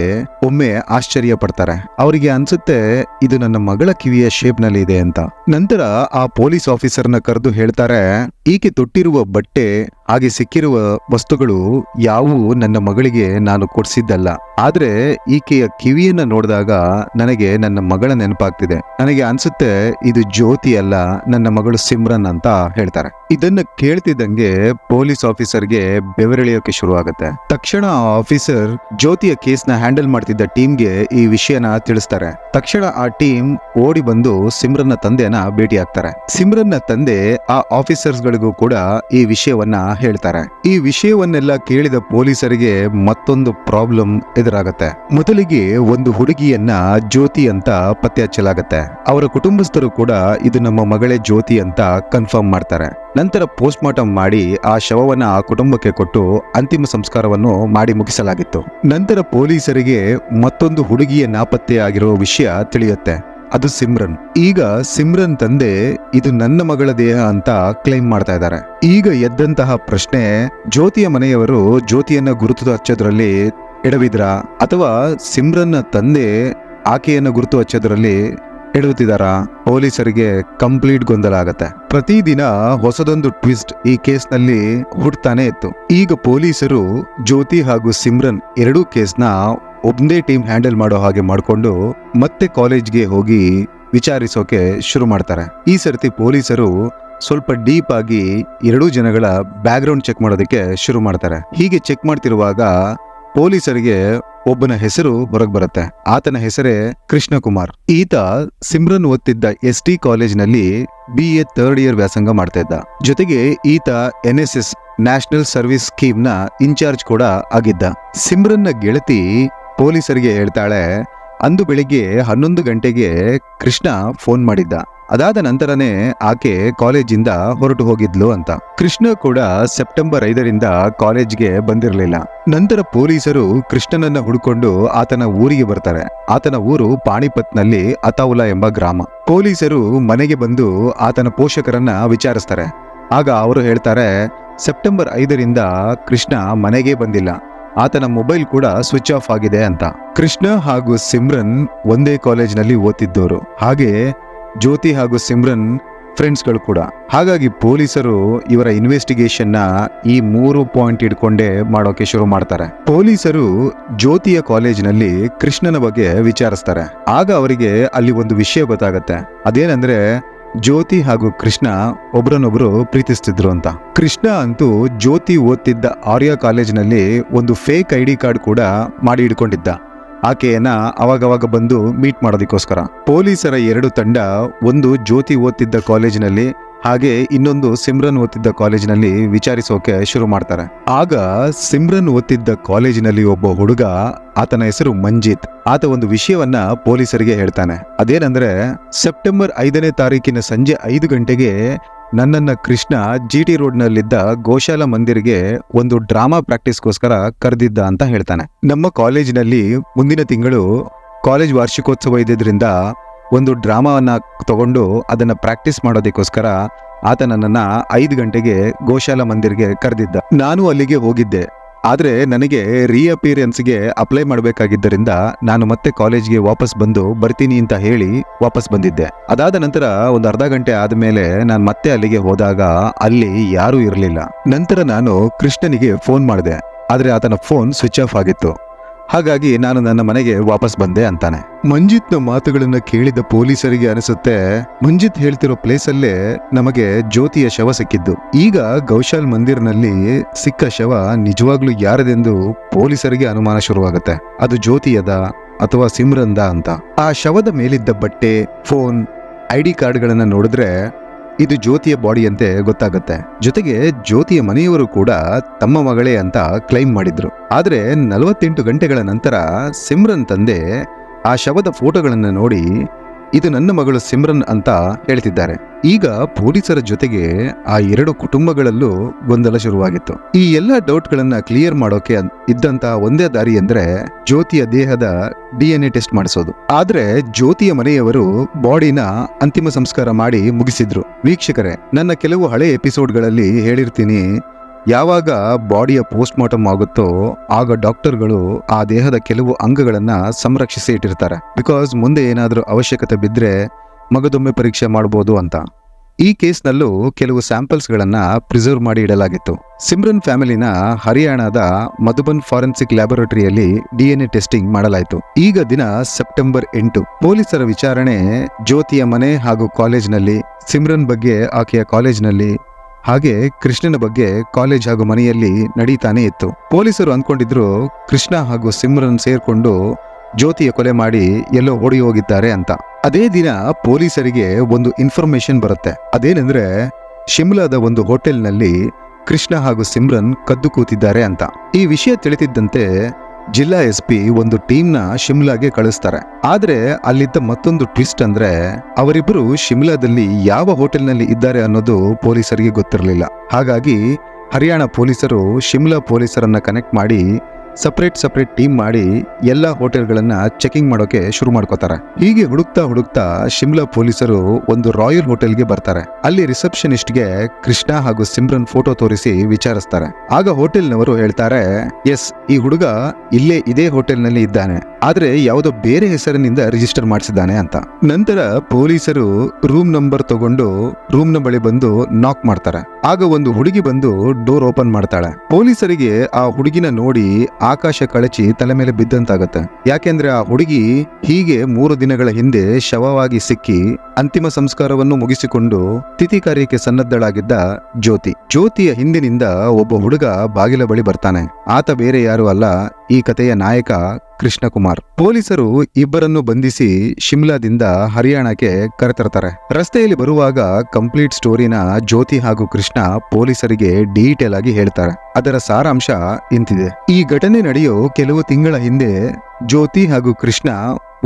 ಒಮ್ಮೆ ಆಶ್ಚರ್ಯ ಪಡ್ತಾರೆ. ಅವರಿಗೆ ಅನ್ಸುತ್ತೆ ಇದು ನನ್ನ ಮಗಳ ಕಿವಿಯ ಶೇಪ್ ನಲ್ಲಿ ಇದೆ ಅಂತ. ನಂತರ ಆ ಪೊಲೀಸ್ ಆಫೀಸರ್ನ ಕರೆದು ಹೇಳ್ತಾರೆ, ಈಕೆ ತೊಟ್ಟಿರುವ ಬಟ್ಟೆ ಹಾಗೆ ಸಿಕ್ಕಿರುವ ವಸ್ತುಗಳು ಯಾವುವು ನನ್ನ ಮಗಳಿಗೆ ನಾನು ಕೊಡ್ಸಿದ್ದಲ್ಲ. ಆದ್ರೆ ಈಕೆಯ ಕಿವಿಯನ್ನ ನೋಡಿದಾಗ ನನಗೆ ನನ್ನ ಮಗಳ ನೆನಪಾಗ್ತಿದೆ. ನನಗೆ ಅನ್ಸುತ್ತೆ ಇದು ಜ್ಯೋತಿ ಅಲ್ಲ, ನನ್ನ ಮಗಳು ಸಿಮ್ರನ್ ಅಂತ ಹೇಳ್ತಾರೆ. ಇದನ್ನ ಕೇಳ್ತಿದ್ದಂಗೆ ಪೊಲೀಸ್ ಆಫೀಸರ್ಗೆ ಬೆವರಿಳಿಯೋಕೆ ಶುರುವಾಗುತ್ತೆ. ತಕ್ಷಣ ಆ ಆಫೀಸರ್ ಜ್ಯೋತಿಯ ಕೇಸ್ನ ಹ್ಯಾಂಡಲ್ ಮಾಡ್ತಿದ್ದ ಟೀಮ್ಗೆ ಈ ವಿಷಯನ ತಿಳಿಸ್ತಾರೆ. ತಕ್ಷಣ ಆ ಟೀಮ್ ಓಡಿ ಬಂದು ಸಿಮ್ರನ್ನ ತಂದೆಯನ್ನ ಭೇಟಿ ಆಗ್ತಾರೆ. ಸಿಮ್ರನ್ನ ತಂದೆ ಆ ಆಫೀಸರ್ಸ್ ಗಳಿಗೂ ಕೂಡ ಈ ವಿಷಯವನ್ನ ಹೇಳ್ತಾರೆ. ಈ ವಿಷಯವನ್ನೆಲ್ಲ ಕೇಳಿದ ಪೊಲೀಸರಿಗೆ ಮತ್ತೊಂದು ಪ್ರಾಬ್ಲಮ್ ಎದುರಾಗತ್ತೆ. ಮೊದಲಿಗೆ ಒಂದು ಹುಡುಗಿಯನ್ನ ಜ್ಯೋತಿ ಅಂತ ಪತ್ತೆ ಹಚ್ಚಲಾಗತ್ತೆ. ಅವರ ಕುಟುಂಬಸ್ಥರು ಕೂಡ ಇದು ನಮ್ಮ ಮಗಳೇ ಜ್ಯೋತಿ ಅಂತ ಕನ್ಫರ್ಮ್ ಮಾಡ್ತಾರೆ. ನಂತರ ಪೋಸ್ಟ್ ಮಾರ್ಟಮ್ ಮಾಡಿ ಆ ಶವವನ್ನ ಆ ಕುಟುಂಬಕ್ಕೆ ಕೊಟ್ಟು ಅಂತಿಮ ಸಂಸ್ಕಾರವನ್ನು ಮಾಡಿ ಮುಗಿಸಲಾಗಿತ್ತು. ನಂತರ ಪೊಲೀಸರಿಗೆ ಮತ್ತೊಂದು ಹುಡುಗಿಯ ನಾಪತ್ತೆ ಆಗಿರೋ ವಿಷಯ ತಿಳಿಯುತ್ತೆ. ಅದು ಸಿಮ್ರನ್. ಈಗ ಸಿಮ್ರನ್ ತಂದೆ ಇದು ನನ್ನ ಮಗಳ ದೇಹ ಅಂತ ಕ್ಲೈಮ್ ಮಾಡ್ತಾ ಇದ್ದಾರೆ. ಈಗ ಎದ್ದಂತಹ ಪ್ರಶ್ನೆ, ಜ್ಯೋತಿಯ ಮನೆಯವರು ಜ್ಯೋತಿಯನ್ನ ಗುರುತು ಹಚ್ಚೋದ್ರಲ್ಲಿ ಎಡವಿದ್ರಾ ಅಥವಾ ಸಿಮ್ರನ್ನ ತಂದೆ ಆಕೆಯನ್ನ ಗುರುತು ಹಚ್ಚೋದ್ರಲ್ಲಿ ಎಡುತ್ತಿದ್ದಾರಾ? ಪೊಲೀಸರಿಗೆ ಕಂಪ್ಲೀಟ್ ಗೊಂದಲ ಆಗತ್ತೆ. ಪ್ರತಿದಿನ ಹೊಸದೊಂದು ಟ್ವಿಸ್ಟ್ ಈ ಕೇಸ್ನಲ್ಲಿ ಹುಡ್ತಾನೆ ಇತ್ತು. ಈಗ ಪೊಲೀಸರು ಜ್ಯೋತಿ ಹಾಗೂ ಸಿಮ್ರನ್ ಎರಡೂ ಕೇಸ್ನ ಒಂದೇ ಟೀಮ್ ಹ್ಯಾಂಡಲ್ ಮಾಡೋ ಹಾಗೆ ಮಾಡಿಕೊಂಡು ಮತ್ತೆ ಕಾಲೇಜ್ಗೆ ಹೋಗಿ ವಿಚಾರಿಸೋಕೆ ಶುರು ಮಾಡ್ತಾರೆ. ಈ ಸರ್ತಿ ಪೊಲೀಸರು ಸ್ವಲ್ಪ ಡೀಪ್ ಆಗಿ ಎರಡೂ ಜನಗಳ ಬ್ಯಾಕ್ ಗ್ರೌಂಡ್ ಚೆಕ್ ಮಾಡೋದಕ್ಕೆ ಶುರು ಮಾಡ್ತಾರೆ. ಹೀಗೆ ಚೆಕ್ ಮಾಡ್ತಿರುವಾಗ ಪೊಲೀಸರಿಗೆ ಒಬ್ಬನ ಹೆಸರು ಹೊರಗೆ ಬರುತ್ತೆ. ಆತನ ಹೆಸರೇ ಕೃಷ್ಣಕುಮಾರ್. ಈತ ಸಿಮ್ರನ್ ಓದ್ತಿದ್ದ ST ಕಾಲೇಜ್ನಲ್ಲಿ BA 3rd ಇಯರ್ ವ್ಯಾಸಂಗ ಮಾಡ್ತಾ ಇದ್ದ. ಜೊತೆಗೆ ಈತ NSS ನ್ಯಾಷನಲ್ ಸರ್ವಿಸ್ ಸ್ಕೀಮ್ ನ ಇನ್ಚಾರ್ಜ್ ಕೂಡ ಆಗಿದ್ದ. ಸಿಮ್ರನ್ನ ಗೆಳತಿ ಪೊಲೀಸರಿಗೆ ಹೇಳ್ತಾಳೆ, ಅಂದು ಬೆಳಿಗ್ಗೆ 11 ಗಂಟೆಗೆ ಕೃಷ್ಣ ಫೋನ್ ಮಾಡಿದ್ದ. ಅದಾದ ನಂತರನೇ ಆಕೆ ಕಾಲೇಜಿಂದ ಹೊರಟು ಹೋಗಿದ್ಲು ಅಂತ. ಕೃಷ್ಣ ಕೂಡ ಸೆಪ್ಟೆಂಬರ್ 5ರಿಂದ ಕಾಲೇಜ್ಗೆ ಬಂದಿರಲಿಲ್ಲ. ನಂತರ ಪೊಲೀಸರು ಕೃಷ್ಣನನ್ನ ಹುಡುಕೊಂಡು ಆತನ ಊರಿಗೆ ಬರ್ತಾರೆ. ಆತನ ಊರು ಪಾಣಿಪತ್ನಲ್ಲಿ ಅತಾವುಲಾ ಎಂಬ ಗ್ರಾಮ. ಪೊಲೀಸರು ಮನೆಗೆ ಬಂದು ಆತನ ಪೋಷಕರನ್ನ ವಿಚಾರಿಸ್ತಾರೆ. ಆಗ ಅವರು ಹೇಳ್ತಾರೆ, ಸೆಪ್ಟೆಂಬರ್ 5ರಿಂದ ಕೃಷ್ಣ ಮನೆಗೆ ಬಂದಿಲ್ಲ, ಆತನ ಮೊಬೈಲ್ ಕೂಡ ಸ್ವಿಚ್ ಆಫ್ ಆಗಿದೆ ಅಂತ. ಕೃಷ್ಣ ಹಾಗೂ ಸಿಮ್ರನ್ ಒಂದೇ ಕಾಲೇಜ್ನಲ್ಲಿ ಓದ್ತಿದ್ದವರು. ಹಾಗೆ ಜ್ಯೋತಿ ಹಾಗೂ ಸಿಮ್ರನ್ ಫ್ರೆಂಡ್ಸ್ಗಳು ಕೂಡ. ಹಾಗಾಗಿ ಪೊಲೀಸರು ಇವರ ಇನ್ವೆಸ್ಟಿಗೇಷನ್ ನ ಈ 3 ಪಾಯಿಂಟ್ ಇಟ್ಕೊಂಡೇ ಮಾಡೋಕೆ ಶುರು ಮಾಡ್ತಾರೆ. ಪೊಲೀಸರು ಜ್ಯೋತಿಯ ಕಾಲೇಜಿನಲ್ಲಿ ಕೃಷ್ಣನ ಬಗ್ಗೆ ವಿಚಾರಿಸ್ತಾರೆ. ಆಗ ಅವರಿಗೆ ಅಲ್ಲಿ ಒಂದು ವಿಷಯ ಗೊತ್ತಾಗತ್ತೆ. ಅದೇನಂದ್ರೆ ಜ್ಯೋತಿ ಹಾಗೂ ಕೃಷ್ಣ ಒಬ್ರನ್ನೊಬ್ರು ಪ್ರೀತಿಸ್ತಿದ್ರು ಅಂತ. ಕೃಷ್ಣ ಅಂತೂ ಜ್ಯೋತಿ ಓದ್ತಿದ್ದ ಆರ್ಯ ಕಾಲೇಜಿನಲ್ಲಿ ಒಂದು ಫೇಕ್ ID ಕಾರ್ಡ್ ಕೂಡ ಮಾಡಿ ಇಟ್ಕೊಂಡಿದ್ದ. ಆಕೆಯನ್ನ ಅವಾಗವಾಗ ಬಂದು ಮೀಟ್ ಮಾಡೋದಕ್ಕೋಸ್ಕರ. ಪೊಲೀಸರ 2 ತಂಡ, ಒಂದು ಜ್ಯೋತಿ ಓದ್ತಿದ್ದ ಕಾಲೇಜಿನಲ್ಲಿ ಹಾಗೆ ಇನ್ನೊಂದು ಸಿಮ್ರನ್ ಓದ್ತಿದ್ದ ಕಾಲೇಜಿನಲ್ಲಿ ವಿಚಾರಿಸೋಕೆ ಶುರು ಮಾಡ್ತಾರೆ. ಆಗ ಸಿಮ್ರನ್ ಓದ್ತಿದ್ದ ಕಾಲೇಜಿನಲ್ಲಿ ಒಬ್ಬ ಹುಡುಗ, ಆತನ ಹೆಸರು ಮಂಜಿತ್. ಆತ ಒಂದು ವಿಷಯವನ್ನ ಪೊಲೀಸರಿಗೆ ಹೇಳ್ತಾನೆ. ಅದೇನಂದ್ರೆ ಸೆಪ್ಟೆಂಬರ್ 5ನೇ ತಾರೀಕಿನ ಸಂಜೆ 5 ಗಂಟೆಗೆ ನನ್ನನ್ನ ಕೃಷ್ಣ GT ರೋಡ್ನಲ್ಲಿದ್ದ ಗೋಶಾಲಾ ಮಂದಿರ್ಗೆ ಒಂದು ಡ್ರಾಮಾ ಪ್ರಾಕ್ಟೀಸ್ಗೋಸ್ಕರ ಕರೆದಿದ್ದ ಅಂತ ಹೇಳ್ತಾನೆ. ನಮ್ಮ ಕಾಲೇಜಿನಲ್ಲಿ ಮುಂದಿನ ತಿಂಗಳು ಕಾಲೇಜ್ ವಾರ್ಷಿಕೋತ್ಸವ ಇದ್ದಿದ್ರಿಂದ ಒಂದು ಡ್ರಾಮಾವನ್ನ ತಗೊಂಡು ಅದನ್ನ ಪ್ರಾಕ್ಟೀಸ್ ಮಾಡೋದಕ್ಕೋಸ್ಕರ ಆತ ನನ್ನನ್ನ 5 ಗಂಟೆಗೆ ಗೋಶಾಲಾ ಮಂದಿರ್ಗೆ ಕರೆದಿದ್ದ. ನಾನು ಅಲ್ಲಿಗೆ ಹೋಗಿದ್ದೆ. ಆದ್ರೆ ನನಗೆ ರೀಅಪಿಯರೆನ್ಸ್ಗೆ ಅಪ್ಲೈ ಮಾಡಬೇಕಾಗಿದ್ದರಿಂದ ನಾನು ಮತ್ತೆ ಕಾಲೇಜ್ಗೆ ವಾಪಸ್ ಬಂದು ಬರ್ತೀನಿ ಅಂತ ಹೇಳಿ ವಾಪಸ್ ಬಂದಿದ್ದೆ. ಅದಾದ ನಂತರ ಒಂದು ಅರ್ಧ ಗಂಟೆ ಆದ್ಮೇಲೆ ನಾನು ಮತ್ತೆ ಅಲ್ಲಿಗೆ ಹೋದಾಗ ಅಲ್ಲಿ ಯಾರೂ ಇರಲಿಲ್ಲ. ನಂತರ ನಾನು ಕೃಷ್ಣನಿಗೆ ಫೋನ್ ಮಾಡಿದೆ. ಆದ್ರೆ ಆತನ ಫೋನ್ ಸ್ವಿಚ್ ಆಫ್ ಆಗಿತ್ತು. ಹಾಗಾಗಿ ನಾನು ನನ್ನ ಮನೆಗೆ ವಾಪಸ್ ಬಂದೆ ಅಂತಾನೆ. ಮಂಜಿತ್ನ ಮಾತುಗಳನ್ನ ಕೇಳಿದ ಪೊಲೀಸರಿಗೆ ಅನಿಸುತ್ತೆ, ಮಂಜಿತ್ ಹೇಳ್ತಿರೋ ಪ್ಲೇಸಲ್ಲೇ ನಮಗೆ ಜ್ಯೋತಿಯ ಶವ ಸಿಕ್ಕಿದ್ದು. ಈಗ ಗೌಶಾಲ್ ಮಂದಿರ್ನಲ್ಲಿ ಸಿಕ್ಕ ಶವ ನಿಜವಾಗ್ಲೂ ಯಾರದೆಂದು ಪೊಲೀಸರಿಗೆ ಅನುಮಾನ ಶುರುವಾಗುತ್ತೆ. ಅದು ಜ್ಯೋತಿಯದ ಅಥವಾ ಸಿಮ್ರಂದ ಅಂತ. ಆ ಶವದ ಮೇಲಿದ್ದ ಬಟ್ಟೆ, ಫೋನ್, ID ಕಾರ್ಡ್ಗಳನ್ನ ನೋಡಿದ್ರೆ ಇದು ಜ್ಯೋತಿಯ ಬಾಡಿ ಅಂತೆ ಗೊತ್ತಾಗುತ್ತೆ. ಜೊತೆಗೆ ಜ್ಯೋತಿಯ ಮನೆಯವರು ಕೂಡ ತಮ್ಮ ಮಗಳೇ ಅಂತ ಕ್ಲೈಮ್ ಮಾಡಿದ್ರು. ಆದ್ರೆ 48 ಗಂಟೆಗಳ ನಂತರ ಸಿಮ್ರನ್ ತಂದೆ ಆ ಶವದ ಫೋಟೋಗಳನ್ನ ನೋಡಿ ಇದು ನನ್ನ ಮಗಳು ಸಿಮ್ರನ್ ಅಂತ ಹೇಳ್ತಿದ್ದಾರೆ. ಈಗ ಪೊಲೀಸರ ಜೊತೆಗೆ ಆ 2 ಕುಟುಂಬಗಳಲ್ಲೂ ಗೊಂದಲ ಶುರುವಾಗಿತ್ತು. ಈ ಎಲ್ಲ ಡೌಟ್ಗಳನ್ನ ಕ್ಲಿಯರ್ ಮಾಡೋಕೆ ಇದ್ದಂತ ಒಂದೇ ದಾರಿ ಅಂದ್ರೆ ಜ್ಯೋತಿಯ ದೇಹದ DNA ಟೆಸ್ಟ್ ಮಾಡಿಸೋದು. ಆದ್ರೆ ಜ್ಯೋತಿಯ ಮನೆಯವರು ಬಾಡಿನ ಅಂತಿಮ ಸಂಸ್ಕಾರ ಮಾಡಿ ಮುಗಿಸಿದ್ರು. ವೀಕ್ಷಕರೇ, ನನ್ನ ಕೆಲವು ಹಳೆ ಎಪಿಸೋಡ್ಗಳಲ್ಲಿ ಹೇಳಿರ್ತೀನಿ, ಯಾವಾಗ ಬಾಡಿಯ ಪೋಸ್ಟ್ ಮಾರ್ಟಮ್ ಆಗುತ್ತೋ ಆಗ ಡಾಕ್ಟರ್ಗಳು ಆ ದೇಹದ ಕೆಲವು ಅಂಗಗಳನ್ನ ಸಂರಕ್ಷಿಸಿ ಇಟ್ಟಿರ್ತಾರೆ. ಬಿಕಾಸ್ ಮುಂದೆ ಏನಾದ್ರೂ ಅವಶ್ಯಕತೆ ಬಿದ್ರೆ ಮಗದೊಮ್ಮೆ ಪರೀಕ್ಷೆ ಮಾಡಬಹುದು ಅಂತ. ಈ ಕೇಸ್ನಲ್ಲೂ ಕೆಲವು ಸ್ಯಾಂಪಲ್ಸ್ಗಳನ್ನ ಪ್ರಿಸರ್ವ್ ಮಾಡಿ ಇಡಲಾಗಿತ್ತು. ಸಿಮ್ರನ್ ಫ್ಯಾಮಿಲಿನ ಹರಿಯಾಣದ ಮಧುಬನ್ ಫಾರೆನ್ಸಿಕ್ ಲ್ಯಾಬೊರೇಟರಿಯಲ್ಲಿ DNA ಟೆಸ್ಟಿಂಗ್ ಮಾಡಲಾಯಿತು. ಈಗ ದಿನ ಸೆಪ್ಟೆಂಬರ್ 8. ಪೊಲೀಸರ ವಿಚಾರಣೆ ಜ್ಯೋತಿಯ ಮನೆ ಹಾಗೂ ಕಾಲೇಜ್ನಲ್ಲಿ, ಸಿಮ್ರನ್ ಬಗ್ಗೆ ಆಕೆಯ ಕಾಲೇಜ್ನಲ್ಲಿ, ಹಾಗೆ ಕೃಷ್ಣನ ಬಗ್ಗೆ ಕಾಲೇಜ್ ಹಾಗೂ ಮನೆಯಲ್ಲಿ ನಡೀತಾನೆ ಇತ್ತು. ಪೊಲೀಸರು ಅಂದ್ಕೊಂಡಿದ್ರು ಕೃಷ್ಣ ಹಾಗೂ ಸಿಮ್ರನ್ ಸೇರ್ಕೊಂಡು ಜ್ಯೋತಿಯ ಕೊಲೆ ಮಾಡಿ ಎಲ್ಲೋ ಓಡಿ ಹೋಗಿದ್ದಾರೆ ಅಂತ. ಅದೇ ದಿನ ಪೊಲೀಸರಿಗೆ ಒಂದು ಇನ್ಫಾರ್ಮೇಶನ್ ಬರುತ್ತೆ. ಅದೇನೆಂದ್ರೆ ಶಿಮ್ಲಾದ ಒಂದು ಹೋಟೆಲ್ನಲ್ಲಿ ಕೃಷ್ಣ ಹಾಗೂ ಸಿಮ್ರನ್ ಕದ್ದು ಕೂತಿದ್ದಾರೆ ಅಂತ. ಈ ವಿಷಯ ತಿಳಿತಿದ್ದಂತೆ ಜಿಲ್ಲಾ SP ಒಂದು ಟೀಮ್ನ ಶಿಮ್ಲಾಗೆ ಕಳಿಸ್ತಾರೆ. ಆದ್ರೆ ಅಲ್ಲಿದ್ದ ಮತ್ತೊಂದು ಟ್ವಿಸ್ಟ್ ಅಂದ್ರೆ ಅವರಿಬ್ಬರು ಶಿಮ್ಲಾದಲ್ಲಿ ಯಾವ ಹೋಟೆಲ್ನಲ್ಲಿ ಇದ್ದಾರೆ ಅನ್ನೋದು ಪೊಲೀಸರಿಗೆ ಗೊತ್ತಿರಲಿಲ್ಲ. ಹಾಗಾಗಿ ಹರಿಯಾಣ ಪೊಲೀಸರು ಶಿಮ್ಲಾ ಪೊಲೀಸರನ್ನ ಕನೆಕ್ಟ್ ಮಾಡಿ ಸಪರೇಟ್ ಟೀಮ್ ಮಾಡಿ ಎಲ್ಲಾ ಹೋಟೆಲ್ಗಳನ್ನ ಚೆಕಿಂಗ್ ಮಾಡೋಕೆ ಶುರು ಮಾಡ್ಕೋತಾರೆ. ಹೀಗೆ ಹುಡುಕ್ತಾ ಶಿಮ್ಲಾ ಪೊಲೀಸರು ಒಂದು ರಾಯಲ್ ಹೋಟೆಲ್ಗೆ ಬರ್ತಾರೆ. ಅಲ್ಲಿ ರಿಸೆಪ್ಷನಿಸ್ಟ್ಗೆ ಕೃಷ್ಣ ಹಾಗೂ ಸಿಮ್ರನ್ ಫೋಟೋ ತೋರಿಸಿ ವಿಚಾರಿಸ್ತಾರೆ. ಆಗ ಹೋಟೆಲ್ನವರು ಹೇಳ್ತಾರೆ, ಎಸ್, ಈ ಹುಡುಗ ಇದೇ ಹೋಟೆಲ್ನಲ್ಲಿ ಇದ್ದಾನೆ, ಆದ್ರೆ ಯಾವುದೋ ಬೇರೆ ಹೆಸರಿನಿಂದ ರಿಜಿಸ್ಟರ್ ಮಾಡಿಸಿದ್ದಾನೆ ಅಂತ. ನಂತರ ಪೊಲೀಸರು ರೂಮ್ ನಂಬರ್ ತಗೊಂಡು ರೂಮ್ನ ಬಳಿ ಬಂದು ನಾಕ್ ಮಾಡ್ತಾರೆ. ಆಗ ಒಂದು ಹುಡುಗಿ ಬಂದು ಡೋರ್ ಓಪನ್ ಮಾಡ್ತಾಳೆ. ಪೊಲೀಸರಿಗೆ ಆ ಹುಡುಗಿನ ನೋಡಿ ಆಕಾಶ ಕಳಚಿ ತಲೆ ಮೇಲೆ ಬಿದ್ದಂತಾಗತ್ತೆ. ಯಾಕೆಂದ್ರೆ ಆ ಹುಡುಗಿ ಹೀಗೆ 3 ದಿನಗಳ ಹಿಂದೆ ಶವವಾಗಿ ಸಿಕ್ಕಿ ಅಂತಿಮ ಸಂಸ್ಕಾರವನ್ನು ಮುಗಿಸಿಕೊಂಡು ತಿಥಿ ಕಾರ್ಯಕ್ಕೆ ಸನ್ನದ್ಧಳಾಗಿದ್ದ ಜ್ಯೋತಿಯ ಹಿಂದಿನಿಂದ ಒಬ್ಬ ಹುಡುಗ ಬಾಗಿಲ ಬಳಿ ಬರ್ತಾನೆ. ಆತ ಬೇರೆ ಯಾರು ಅಲ್ಲ, ಈ ಕಥೆಯ ನಾಯಕ ಕೃಷ್ಣಕುಮಾರ್. ಪೊಲೀಸರು ಇಬ್ಬರನ್ನು ಬಂಧಿಸಿ ಶಿಮ್ಲಾದಿಂದ ಹರಿಯಾಣಕ್ಕೆ ಕರೆತರ್ತಾರೆ. ರಸ್ತೆಯಲ್ಲಿ ಬರುವಾಗ ಕಂಪ್ಲೀಟ್ ಸ್ಟೋರಿನ ಜ್ಯೋತಿ ಹಾಗೂ ಕೃಷ್ಣ ಪೊಲೀಸರಿಗೆ ಡೀಟೇಲ್ ಆಗಿ ಹೇಳ್ತಾರೆ. ಅದರ ಸಾರಾಂಶ ಇಂತಿದೆ. ಈ ಘಟನೆ ನಡೆಯೋ ಕೆಲವು ತಿಂಗಳ ಹಿಂದೆ ಜ್ಯೋತಿ ಹಾಗೂ ಕೃಷ್ಣ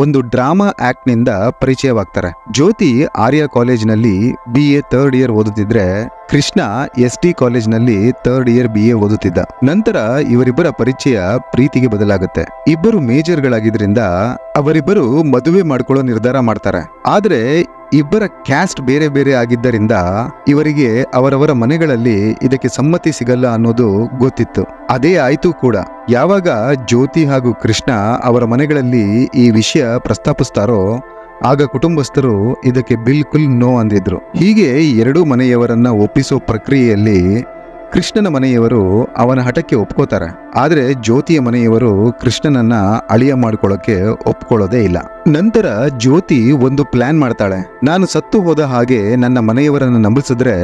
ಒಂದು ಡ್ರಾಮಾ ಆಕ್ಟ್ ನಿಂದ ಪರಿಚಯವಾಗ್ತಾರೆ. ಜ್ಯೋತಿ ಆರ್ಯ ಕಾಲೇಜ್ನಲ್ಲಿ BA 3rd ಇಯರ್ ಓದುತ್ತಿದ್ರೆ, ಕೃಷ್ಣ SD ಕಾಲೇಜ್ನಲ್ಲಿ 3rd ಇಯರ್ BA ಓದುತ್ತಿದ್ದ. ನಂತರ ಇವರಿಬ್ಬರ ಪರಿಚಯ ಪ್ರೀತಿಗೆ ಬದಲಾಗುತ್ತೆ. ಇಬ್ಬರು ಮೇಜರ್ಗಳಾಗಿದ್ರಿಂದ ಅವರಿಬ್ಬರು ಮದುವೆ ಮಾಡ್ಕೊಳ್ಳೋ ನಿರ್ಧಾರ ಮಾಡ್ತಾರೆ. ಆದ್ರೆ ಇಬ್ಬರ ಕ್ಯಾಸ್ಟ್ ಬೇರೆ ಬೇರೆ ಆಗಿದ್ದರಿಂದ ಇವರಿಗೆ ಅವರವರ ಮನೆಗಳಲ್ಲಿ ಇದಕ್ಕೆ ಸಮ್ಮತಿ ಸಿಗಲ್ಲ ಅನ್ನೋದು ಗೊತ್ತಿತ್ತು. ಅದೇ ಆಯ್ತು ಕೂಡ. ಯಾವಾಗ ಜ್ಯೋತಿ ಹಾಗೂ ಕೃಷ್ಣ ಅವರ ಮನೆಗಳಲ್ಲಿ ಈ ವಿಷಯ ಪ್ರಸ್ತಾಪಿಸ್ತಾರೋ ಆಗ ಕುಟುಂಬಸ್ಥರು ಇದಕ್ಕೆ ಬಿಲ್ಕುಲ್ ನೋ ಅಂದಿದ್ರು. ಹೀಗೆ ಎರಡೂ ಮನೆಯವರನ್ನ ಒಪ್ಪಿಸೋ ಪ್ರಕ್ರಿಯೆಯಲ್ಲಿ ಕೃಷ್ಣನ ಮನೆಯವರು ಅವನ ಹಠಕ್ಕೆ ಒಪ್ಕೋತಾರೆ. ಆದ್ರೆ ಜ್ಯೋತಿಯ ಮನೆಯವರು ಕೃಷ್ಣನನ್ನ ಅಳಿಯ ಮಾಡ್ಕೊಳ್ಳೋಕೆ ಒಪ್ಕೊಳ್ಳೋದೇ ಇಲ್ಲ. ನಂತರ ಜ್ಯೋತಿ ಒಂದು ಪ್ಲಾನ್ ಮಾಡ್ತಾಳೆ. ನಾನು ಸತ್ತು ಹೋದ ಹಾಗೆ ನನ್ನ ಮನೆಯವರನ್ನ ನಂಬಿಸಿದ್ರೆ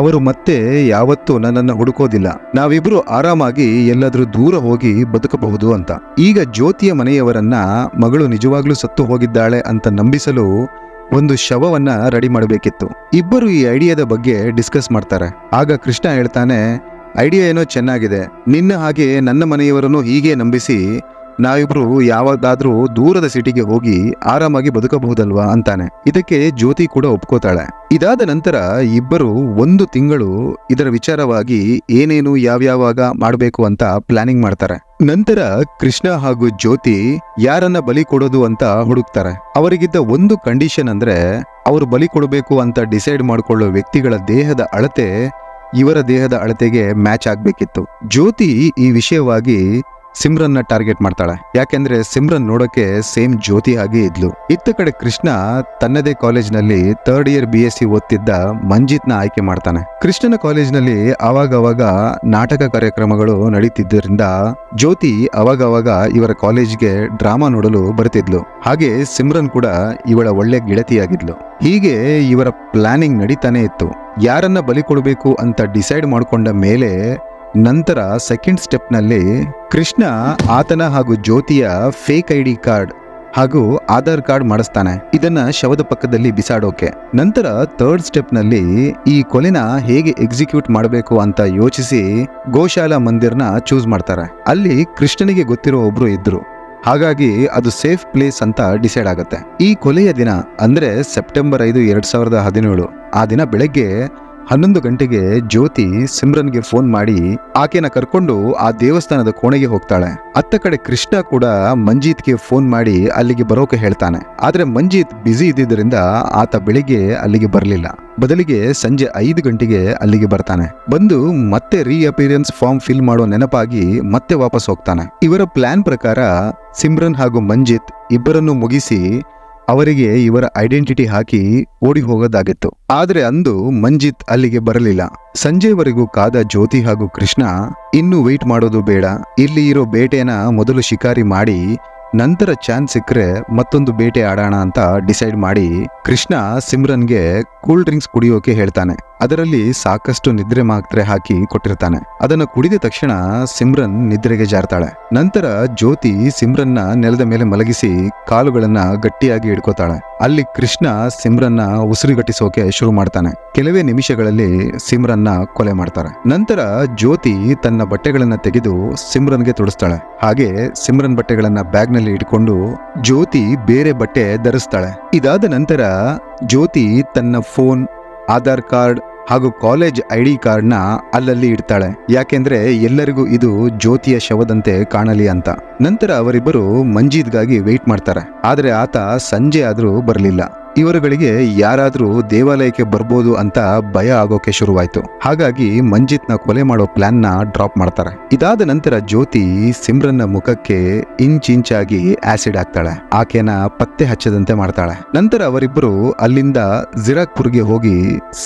ಅವರು ಮತ್ತೆ ಯಾವತ್ತೂ ನನ್ನನ್ನು ಹುಡುಕೋದಿಲ್ಲ, ನಾವಿಬ್ರು ಆರಾಮಾಗಿ ಎಲ್ಲಾದ್ರೂ ದೂರ ಹೋಗಿ ಬದುಕಬಹುದು ಅಂತ. ಈಗ ಜ್ಯೋತಿಯ ಮನೆಯವರನ್ನ ಮಗಳು ನಿಜವಾಗ್ಲೂ ಸತ್ತು ಹೋಗಿದ್ದಾಳೆ ಅಂತ ನಂಬಿಸಲು ಒಂದು ಶವವನ್ನ ರೆಡಿ ಮಾಡಬೇಕಿತ್ತು. ಇಬ್ಬರು ಈ ಐಡಿಯಾದ ಬಗ್ಗೆ ಡಿಸ್ಕಸ್ ಮಾಡ್ತಾರೆ. ಆಗ ಕೃಷ್ಣ ಹೇಳ್ತಾನೆ, ಐಡಿಯಾ ಏನೋ ಚೆನ್ನಾಗಿದೆ, ನಿನ್ನ ಹಾಗೆ ನನ್ನ ಮನೆಯವರನ್ನು ಹೀಗೆ ನಂಬಿಸಿ ನಾವಿಬ್ರು ಯಾವಾಗಾದ್ರೂ ದೂರದ ಸಿಟಿಗೆ ಹೋಗಿ ಆರಾಮಾಗಿ ಬದುಕಬಹುದಲ್ವಾ ಅಂತಾನೆ. ಇದಕ್ಕೆ ಜ್ಯೋತಿ ಕೂಡ ಒಪ್ಕೋತಾಳೆ. ಇದಾದ ನಂತರ ಇಬ್ಬರು 1 ತಿಂಗಳು ಇದರ ವಿಚಾರವಾಗಿ ಏನೇನು ಯಾವ್ಯಾವಾಗ ಮಾಡಬೇಕು ಅಂತ ಪ್ಲಾನಿಂಗ್ ಮಾಡ್ತಾರೆ. ನಂತರ ಕೃಷ್ಣ ಹಾಗೂ ಜ್ಯೋತಿ ಯಾರನ್ನ ಬಲಿ ಕೊಡೋದು ಅಂತ ಹುಡುಕ್ತಾರೆ. ಅವರಿಗಿದ್ದ ಒಂದು ಕಂಡೀಷನ್ ಅಂದ್ರೆ ಅವರು ಬಲಿ ಕೊಡಬೇಕು ಅಂತ ಡಿಸೈಡ್ ಮಾಡಿಕೊಳ್ಳೋ ವ್ಯಕ್ತಿಗಳ ದೇಹದ ಅಳತೆ ಇವರ ದೇಹದ ಅಳತೆಗೆ ಮ್ಯಾಚ್ ಆಗ್ಬೇಕಿತ್ತು. ಜ್ಯೋತಿ ಈ ವಿಷಯವಾಗಿ ಸಿಮ್ರನ್ನ ಟಾರ್ಗೆಟ್ ಮಾಡ್ತಾಳೆ. ಯಾಕೆಂದ್ರೆ ಸಿಮ್ರನ್ ನೋಡೋಕೆ ಸೇಮ್ ಜ್ಯೋತಿ ಹಾಗೆ ಇದ್ಲು. ಇತ್ತ ಕಡೆ ಕೃಷ್ಣ ತನ್ನದೇ ಕಾಲೇಜ್ನಲ್ಲಿ 3rd ಇಯರ್ BSc ಓದ್ತಿದ್ದ ಮಂಜಿತ್ನ ಆಯ್ಕೆ ಮಾಡ್ತಾನೆ. ಕೃಷ್ಣನ ಕಾಲೇಜ್ನಲ್ಲಿ ಅವಾಗವಾಗ ನಾಟಕ ಕಾರ್ಯಕ್ರಮಗಳು ನಡೀತಿದ್ದರಿಂದ ಜ್ಯೋತಿ ಅವಾಗವಾಗ ಇವರ ಕಾಲೇಜ್ಗೆ ಡ್ರಾಮಾ ನೋಡಲು ಬರ್ತಿದ್ಲು. ಹಾಗೆ ಸಿಮ್ರನ್ ಕೂಡ ಇವಳ ಒಳ್ಳೆ ಗೆಳತಿಯಾಗಿದ್ಲು. ಹೀಗೆ ಇವರ ಪ್ಲಾನಿಂಗ್ ನಡೀತಾನೆ ಇತ್ತು. ಯಾರನ್ನ ಬಲಿ ಕೊಡಬೇಕು ಅಂತ ಡಿಸೈಡ್ ಮಾಡ್ಕೊಂಡ ಮೇಲೆ ನಂತರ ಸೆಕೆಂಡ್ ಸ್ಟೆಪ್ನಲ್ಲಿ ಕೃಷ್ಣ ಆತನ ಹಾಗೂ ಜ್ಯೋತಿಯ ಫೇಕ್ ID ಕಾರ್ಡ್ ಹಾಗೂ ಆಧಾರ್ ಕಾರ್ಡ್ ಮಾಡಿಸ್ತಾನೆ, ಇದನ್ನ ಶವದ ಪಕ್ಕದಲ್ಲಿ ಬಿಸಾಡೋಕೆ. ನಂತರ 3rd ಸ್ಟೆಪ್ನಲ್ಲಿ ಈ ಕೊಲೆನ ಹೇಗೆ ಎಕ್ಸಿಕ್ಯೂಟ್ ಮಾಡಬೇಕು ಅಂತ ಯೋಚಿಸಿ ಗೋಶಾಲಾ ಮಂದಿರ್ನ ಚೂಸ್ ಮಾಡ್ತಾರೆ. ಅಲ್ಲಿ ಕೃಷ್ಣನಿಗೆ ಗೊತ್ತಿರೋ ಒಬ್ರು ಇದ್ರು. ಹಾಗಾಗಿ ಅದು ಸೇಫ್ ಪ್ಲೇಸ್ ಅಂತ ಡಿಸೈಡ್ ಆಗುತ್ತೆ. ಈ ಕೊಲೆಯ ದಿನ ಅಂದ್ರೆ ಸೆಪ್ಟೆಂಬರ್ 5, 2017. ಆ ದಿನ ಬೆಳಗ್ಗೆ 11 ಗಂಟೆಗೆ ಜ್ಯೋತಿ ಸಿಮ್ರನ್ಗೆ ಫೋನ್ ಮಾಡಿ ಆಕೆನ ಕರ್ಕೊಂಡು ಆ ದೇವಸ್ಥಾನದ ಕೋಣೆಗೆ ಹೋಗ್ತಾಳೆ. ಅತ್ತ ಕಡೆ ಕೃಷ್ಣ ಕೂಡ ಮಂಜೀತ್ಗೆ ಫೋನ್ ಮಾಡಿ ಅಲ್ಲಿಗೆ ಬರೋಕೆ ಹೇಳ್ತಾನೆ. ಆದ್ರೆ ಮಂಜೀತ್ ಬ್ಯುಸಿ ಇದ್ದಿದ್ದರಿಂದ ಆತ ಬೆಳಿಗ್ಗೆ ಅಲ್ಲಿಗೆ ಬರಲಿಲ್ಲ. ಬದಲಿಗೆ ಸಂಜೆ 5 ಗಂಟೆಗೆ ಅಲ್ಲಿಗೆ ಬರ್ತಾನೆ. ಬಂದು ಮತ್ತೆ ರೀಅಪಿಯರೆನ್ಸ್ ಫಾರ್ಮ್ ಫಿಲ್ ಮಾಡೋ ನೆನಪಾಗಿ ಮತ್ತೆ ವಾಪಸ್ ಹೋಗ್ತಾನೆ. ಇವರ ಪ್ಲಾನ್ ಪ್ರಕಾರ ಸಿಮ್ರನ್ ಹಾಗೂ ಮಂಜಿತ್ ಇಬ್ಬರನ್ನು ಮುಗಿಸಿ ಅವರಿಗೆ ಇವರ ಐಡೆಂಟಿಟಿ ಹಾಕಿ ಓಡಿ ಹೋಗೋದಾಗಿತ್ತು. ಆದ್ರೆ ಅಂದು ಮಂಜಿತ್ ಅಲ್ಲಿಗೆ ಬರಲಿಲ್ಲ. ಸಂಜೆವರೆಗೂ ಕಾದ ಜ್ಯೋತಿ ಹಾಗೂ ಕೃಷ್ಣ ಇನ್ನು ವೇಟ್ ಮಾಡೋದು ಬೇಡ, ಇಲ್ಲಿ ಇರೋ ಬೇಟೆನ ಮೊದಲು ಶಿಕಾರಿ ಮಾಡಿ ನಂತರ ಚಾನ್ಸ್ ಸಿಕ್ಕರೆ ಮತ್ತೊಂದು ಬೇಟೆ ಆಡೋಣ ಅಂತ ಡಿಸೈಡ್ ಮಾಡಿ ಕೃಷ್ಣ ಸಿಮ್ರನ್ಗೆ ಕೂಲ್ ಡ್ರಿಂಕ್ಸ್ ಕುಡಿಯೋಕೆ ಹೇಳ್ತಾನೆ. ಅದರಲ್ಲಿ ಸಾಕಷ್ಟು ನಿದ್ರೆ ಮಾತ್ರೆ ಹಾಕಿ ಕೊಟ್ಟಿರ್ತಾನೆ. ಅದನ್ನು ಕುಡಿದ ತಕ್ಷಣ ಸಿಮ್ರನ್ ನಿದ್ರೆಗೆ ಜಾರ್ತಾಳೆ. ನಂತರ ಜ್ಯೋತಿ ಸಿಮ್ರನ್ನ ನೆಲದ ಮೇಲೆ ಮಲಗಿಸಿ ಕಾಲುಗಳನ್ನ ಗಟ್ಟಿಯಾಗಿ ಹಿಡ್ಕೋತಾಳೆ. ಅಲ್ಲಿ ಕೃಷ್ಣ ಸಿಮ್ರನ್ನ ಉಸಿರುಗಟ್ಟಿಸೋಕೆ ಶುರು ಮಾಡ್ತಾನೆ. ಕೆಲವೇ ನಿಮಿಷಗಳಲ್ಲಿ ಸಿಮ್ರನ್ನ ಕೊಲೆ ಮಾಡ್ತಾರೆ. ನಂತರ ಜ್ಯೋತಿ ತನ್ನ ಬಟ್ಟೆಗಳನ್ನ ತೆಗೆದು ಸಿಮ್ರನ್ಗೆ ತೊಡಿಸ್ತಾಳೆ. ಹಾಗೆ ಸಿಮ್ರನ್ ಬಟ್ಟೆಗಳನ್ನ ಬ್ಯಾಗ್ ನಲ್ಲಿ ಇಟ್ಕೊಂಡು ಜ್ಯೋತಿ ಬೇರೆ ಬಟ್ಟೆ ಧರಿಸ್ತಾಳೆ. ಇದಾದ ನಂತರ ಜ್ಯೋತಿ ತನ್ನ ಫೋನ್, ಆಧಾರ್ ಕಾರ್ಡ್ ಹಾಗೂ ಕಾಲೇಜ್ ID ಕಾರ್ಡ್ನ ಅಲ್ಲಲ್ಲಿ ಇಡ್ತಾಳೆ. ಯಾಕೆಂದ್ರೆ ಎಲ್ಲರಿಗೂ ಇದು ಜ್ಯೋತಿಯ ಶವದಂತೆ ಕಾಣಲಿ ಅಂತ. ನಂತರ ಅವರಿಬ್ಬರು ಮಂಜೀತ್ಗಾಗಿ ವೇಟ್ ಮಾಡ್ತಾರೆ. ಆದ್ರೆ ಆತ ಸಂಜೆ ಆದ್ರೂ ಬರಲಿಲ್ಲ. ಇವರುಗಳಿಗೆ ಯಾರಾದ್ರೂ ದೇವಾಲಯಕ್ಕೆ ಬರ್ಬೋದು ಅಂತ ಭಯ ಆಗೋಕೆ ಶುರುವಾಯ್ತು. ಹಾಗಾಗಿ ಮಂಜಿತ್ನ ಕೊಲೆ ಮಾಡೋ ಪ್ಲಾನ್ ನ ಡ್ರಾಪ್ ಮಾಡ್ತಾರೆ. ಇದಾದ ನಂತರ ಜ್ಯೋತಿ ಸಿಮ್ರನ್ನ ಮುಖಕ್ಕೆ ಇಂಚಾಗಿ ಆಸಿಡ್ ಹಾಕ್ತಾಳೆ. ಆಕೆನ ಪತ್ತೆ ಹಚ್ಚದಂತೆ ಮಾಡ್ತಾಳೆ. ನಂತರ ಅವರಿಬ್ಬರು ಅಲ್ಲಿಂದ ಜಿರಾಕ್ಪುರ್ಗೆ ಹೋಗಿ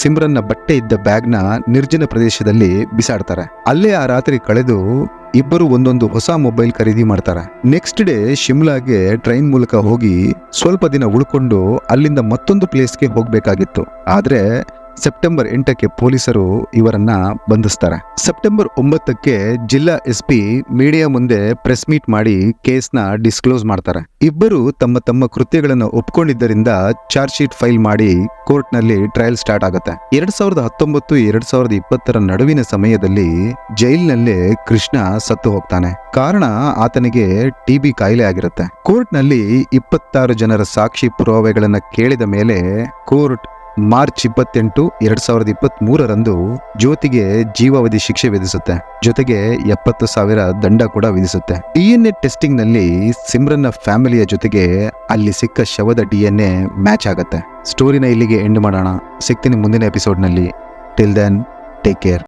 ಸಿಮ್ರನ್ನ ಬಟ್ಟೆ ಇದ್ದ ಬ್ಯಾಗ್ ನ ನಿರ್ಜನ ಪ್ರದೇಶದಲ್ಲಿ ಬಿಸಾಡ್ತಾರೆ. ಅಲ್ಲೇ ಆ ರಾತ್ರಿ ಕಳೆದು ಇಬ್ಬರು ಒಂದೊಂದು ಹೊಸ ಮೊಬೈಲ್ ಖರೀದಿ ಮಾಡ್ತಾರೆ. ನೆಕ್ಸ್ಟ್ ಡೇ ಶಿಮ್ಲಾಗೆ ಟ್ರೈನ್ ಮೂಲಕ ಹೋಗಿ ಸ್ವಲ್ಪ ದಿನ ಉಳ್ಕೊಂಡು ಅಲ್ಲಿಂದ ಮತ್ತೊಂದು ಪ್ಲೇಸ್ಗೆ ಹೋಗ್ಬೇಕಾಗಿತ್ತು. ಆದ್ರೆ ಸೆಪ್ಟೆಂಬರ್ 8ಕ್ಕೆ ಪೊಲೀಸರು ಇವರನ್ನ ಬಂಧಿಸ್ತಾರೆ. ಸೆಪ್ಟೆಂಬರ್ 9ಕ್ಕೆ ಜಿಲ್ಲಾ SP ಮೀಡಿಯಾ ಮುಂದೆ ಪ್ರೆಸ್ ಮೀಟ್ ಮಾಡಿ ಕೇಸ್ನ ಡಿಸ್ಕ್ಲೋಸ್ ಮಾಡ್ತಾರೆ. ಇಬ್ಬರು ತಮ್ಮ ತಮ್ಮ ಕೃತ್ಯಗಳನ್ನು ಒಪ್ಕೊಂಡಿದ್ದರಿಂದ ಚಾರ್ಜ್ ಶೀಟ್ ಫೈಲ್ ಮಾಡಿ ಕೋರ್ಟ್ನಲ್ಲಿ ಟ್ರಯಲ್ ಸ್ಟಾರ್ಟ್ ಆಗುತ್ತೆ. 2019-2020 ನಡುವಿನ ಸಮಯದಲ್ಲಿ ಜೈಲಿನಲ್ಲೇ ಕೃಷ್ಣ ಸತ್ತು ಹೋಗ್ತಾನೆ. ಕಾರಣ ಆತನಿಗೆ TB ಕಾಯಿಲೆ ಆಗಿರುತ್ತೆ. ಕೋರ್ಟ್ನಲ್ಲಿ 26 ಜನರ ಸಾಕ್ಷಿ ಪುರಾವೆಗಳನ್ನ ಕೇಳಿದ ಮೇಲೆ ಕೋರ್ಟ್ ಮಾರ್ಚ್ 28, 2023 ಜ್ಯೋತಿಗೆ ಜೀವಾವಧಿ ಶಿಕ್ಷೆ ವಿಧಿಸುತ್ತೆ. ಜೊತೆಗೆ 70,000 ದಂಡ ಕೂಡ ವಿಧಿಸುತ್ತೆ. DNA ಟೆಸ್ಟಿಂಗ್ ನಲ್ಲಿ ಸಿಮ್ರನ್ನ ಫ್ಯಾಮಿಲಿಯ ಜೊತೆಗೆ ಅಲ್ಲಿ ಸಿಕ್ಕ ಶವದ DNA ಮ್ಯಾಚ್ ಆಗತ್ತೆ. ಸ್ಟೋರಿನ ಇಲ್ಲಿಗೆ ಎಂಡ್ ಮಾಡೋಣ. ಸಿಗ್ತೀನಿ ಮುಂದಿನ ಎಪಿಸೋಡ್ನಲ್ಲಿ. Till then take care.